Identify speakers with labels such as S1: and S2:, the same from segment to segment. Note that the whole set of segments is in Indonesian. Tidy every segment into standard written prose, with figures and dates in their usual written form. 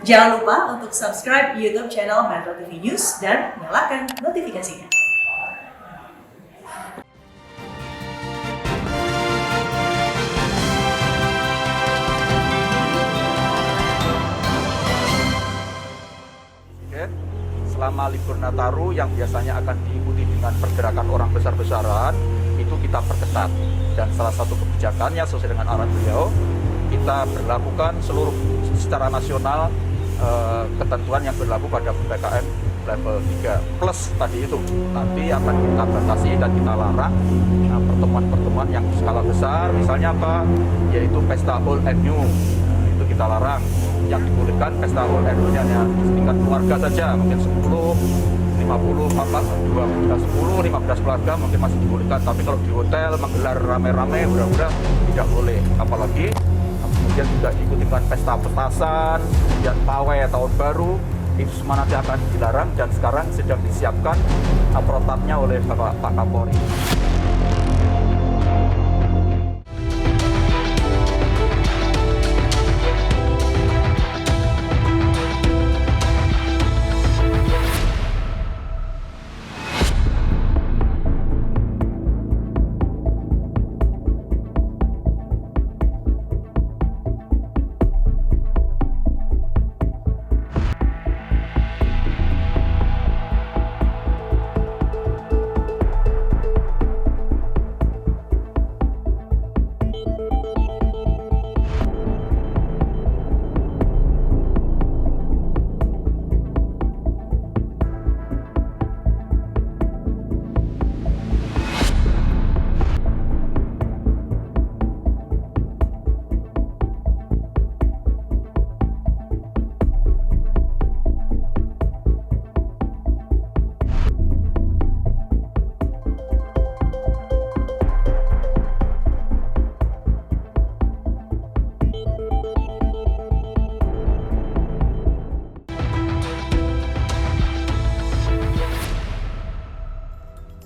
S1: Jangan lupa untuk subscribe YouTube channel Metro TV News dan nyalakan notifikasinya.
S2: Selama libur Nataru yang biasanya akan diikuti dengan pergerakan orang besar-besaran, itu kita perketat. Dan salah satu kebijakannya sesuai dengan arahan beliau, kita berlakukan seluruh secara nasional ketentuan yang berlaku pada PPKM level 3 plus tadi itu. Nanti akan kita batasi dan kita larang pertemuan-pertemuan yang skala besar, misalnya apa? Yaitu pesta old and new. Itu kita larang. Yang dibolehkan pesta old and new hanya setingkat keluarga saja, mungkin 10, 50, 10, 15 keluarga mungkin masih dibolehkan. Tapi kalau di hotel menggelar rame-rame, hura-hura tidak boleh. Apalagi kemudian juga diikuti dengan pesta petasan, kemudian pawai tahun baru, itu semua nanti akan dilarang dan sekarang sedang disiapkan protapnya oleh Pak Kapolri.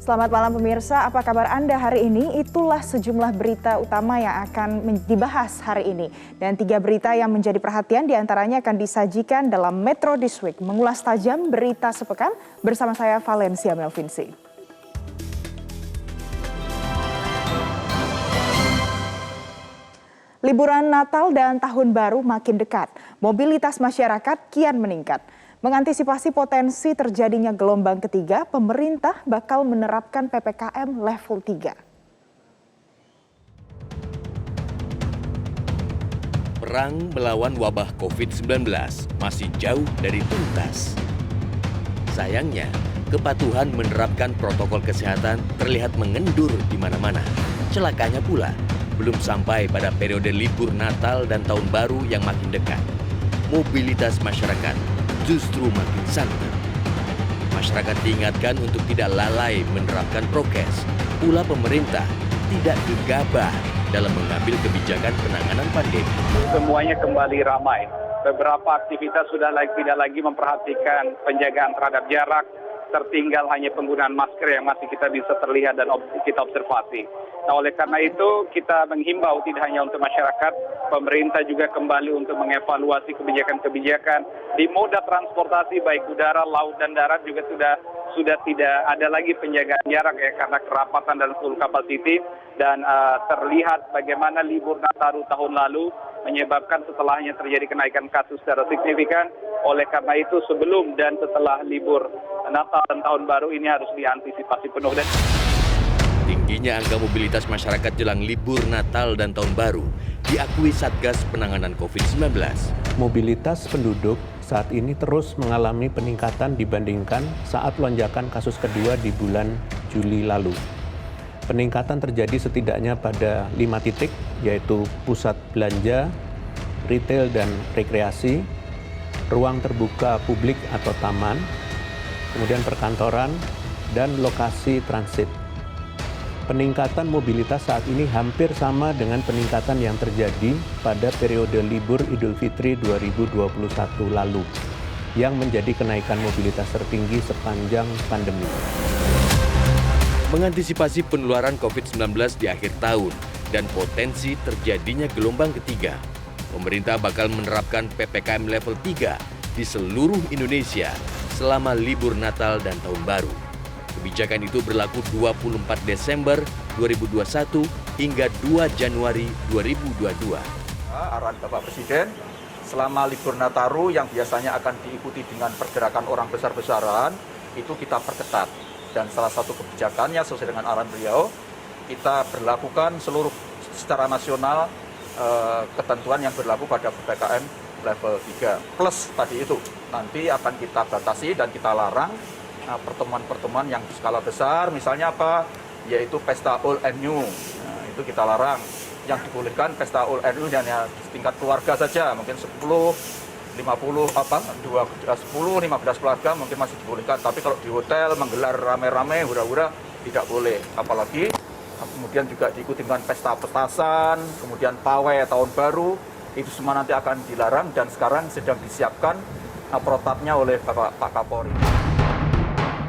S3: Selamat malam pemirsa, apa kabar Anda hari ini? Itulah sejumlah berita utama yang akan dibahas hari ini. Dan 3 berita yang menjadi perhatian diantaranya akan disajikan dalam Metro This Week. Mengulas tajam berita sepekan bersama saya Valencia Melvinci. Liburan Natal dan Tahun Baru makin dekat. Mobilitas masyarakat kian meningkat. Mengantisipasi potensi terjadinya gelombang ketiga, pemerintah bakal menerapkan PPKM level 3.
S4: Perang melawan wabah COVID-19 masih jauh dari tuntas. Sayangnya, kepatuhan menerapkan protokol kesehatan terlihat mengendur di mana-mana. Celakanya pula, belum sampai pada periode libur Natal dan Tahun Baru yang makin dekat. Mobilitas masyarakat justru makin santer. Masyarakat diingatkan untuk tidak lalai menerapkan prokes. Pula pemerintah tidak gegabah dalam mengambil kebijakan penanganan pandemi.
S5: Semuanya kembali ramai. Beberapa aktivitas sudah tidak lagi memperhatikan penjagaan terhadap jarak. Tertinggal hanya penggunaan masker yang masih kita bisa terlihat dan kita observasi. Nah, oleh karena itu kita menghimbau tidak hanya untuk masyarakat, pemerintah juga kembali untuk mengevaluasi kebijakan-kebijakan di moda transportasi baik udara, laut dan darat juga sudah tidak ada lagi penjagaan jarak ya karena kerapatan dan full capacity dan terlihat bagaimana libur Nataru tahun lalu menyebabkan setelahnya terjadi kenaikan kasus secara signifikan. Oleh karena itu sebelum dan setelah libur Natal dan Tahun Baru ini harus diantisipasi penuh.
S4: Tingginya angka mobilitas masyarakat jelang libur Natal dan Tahun Baru diakui Satgas Penanganan COVID-19.
S6: Mobilitas penduduk saat ini terus mengalami peningkatan dibandingkan saat lonjakan kasus kedua di bulan Juli lalu. Peningkatan terjadi setidaknya pada 5 titik, yaitu pusat belanja, retail dan rekreasi, ruang terbuka publik atau taman, kemudian perkantoran, dan lokasi transit. Peningkatan mobilitas saat ini hampir sama dengan peningkatan yang terjadi pada periode libur Idul Fitri 2021 lalu, yang menjadi kenaikan mobilitas tertinggi sepanjang pandemi.
S4: Mengantisipasi penularan COVID-19 di akhir tahun dan potensi terjadinya gelombang ketiga, pemerintah bakal menerapkan PPKM level 3 di seluruh Indonesia selama libur Natal dan Tahun Baru. Kebijakan itu berlaku 24 Desember 2021 hingga 2 Januari 2022.
S2: Arahan Bapak Presiden, selama libur Nataru yang biasanya akan diikuti dengan pergerakan orang besar-besaran, itu kita perketat. Dan salah satu kebijakannya sesuai dengan arahan beliau, kita berlakukan seluruh secara nasional ketentuan yang berlaku pada PPKM level 3. Plus tadi itu, nanti akan kita batasi dan kita larang pertemuan-pertemuan yang skala besar, misalnya apa? Yaitu pesta old and new. Nah, itu kita larang. Yang dibolehkan pesta old and new hanya tingkat keluarga saja, mungkin 10, 15 keluarga mungkin masih dibolehkan. Tapi kalau di hotel menggelar rame-rame, hura-hura, tidak boleh. Apalagi kemudian juga diikuti dengan pesta petasan, kemudian pawai tahun baru, itu semua nanti akan dilarang dan sekarang sedang disiapkan protapnya oleh Pak Kapolri.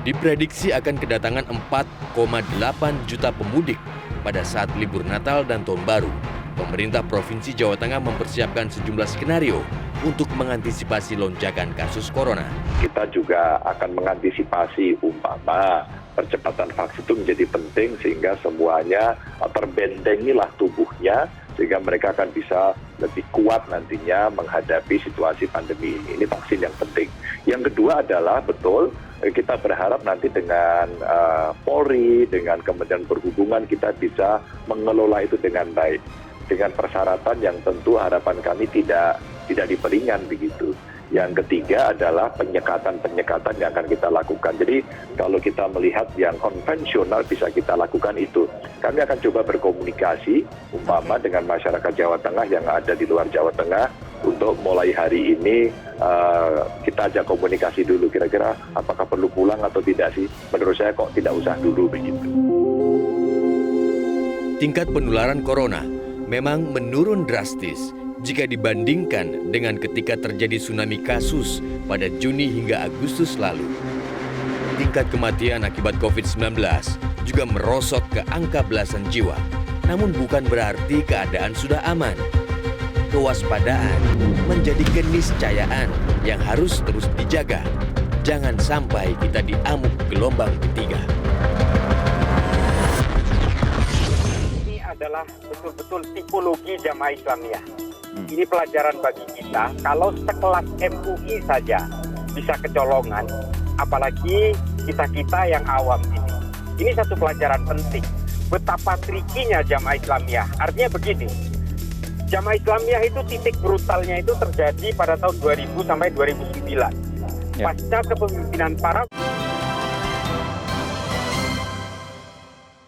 S4: Diprediksi akan kedatangan 4,8 juta pemudik pada saat libur Natal dan Tahun Baru. Pemerintah Provinsi Jawa Tengah mempersiapkan sejumlah skenario untuk mengantisipasi lonjakan kasus corona.
S7: Kita juga akan mengantisipasi umpama percepatan vaksin itu menjadi penting sehingga semuanya terbentengilah tubuhnya sehingga mereka akan bisa lebih kuat nantinya menghadapi situasi pandemi ini. Ini vaksin yang penting. Yang kedua adalah betul kita berharap nanti dengan Polri, dengan Kementerian Perhubungan kita bisa mengelola itu dengan baik. Dengan persyaratan yang tentu harapan kami tidak diperingan begitu. Yang ketiga adalah penyekatan-penyekatan yang akan kita lakukan. Jadi kalau kita melihat yang konvensional bisa kita lakukan itu. Kami akan coba berkomunikasi umpama dengan masyarakat Jawa Tengah yang ada di luar Jawa Tengah untuk mulai hari ini kita ajak komunikasi dulu kira-kira apakah perlu pulang atau tidak sih. Menurut saya kok tidak usah dulu begitu.
S4: Tingkat penularan corona memang menurun drastis jika dibandingkan dengan ketika terjadi tsunami kasus pada Juni hingga Agustus lalu. Tingkat kematian akibat COVID-19 juga merosot ke angka belasan jiwa. Namun bukan berarti keadaan sudah aman. Kewaspadaan menjadi keniscayaan yang harus terus dijaga. Jangan sampai kita diamuk gelombang ketiga.
S8: Ini adalah betul-betul tipologi jamaah Islamiyah. Ini pelajaran bagi kita, kalau sekelas MUI saja bisa kecolongan, apalagi kita-kita yang awam ini. Ini satu pelajaran penting, betapa trikinya jamaah Islamiyah. Artinya begini, jamaah Islamiyah itu titik brutalnya itu terjadi pada tahun 2000 sampai 2009. Pasca kepemimpinan para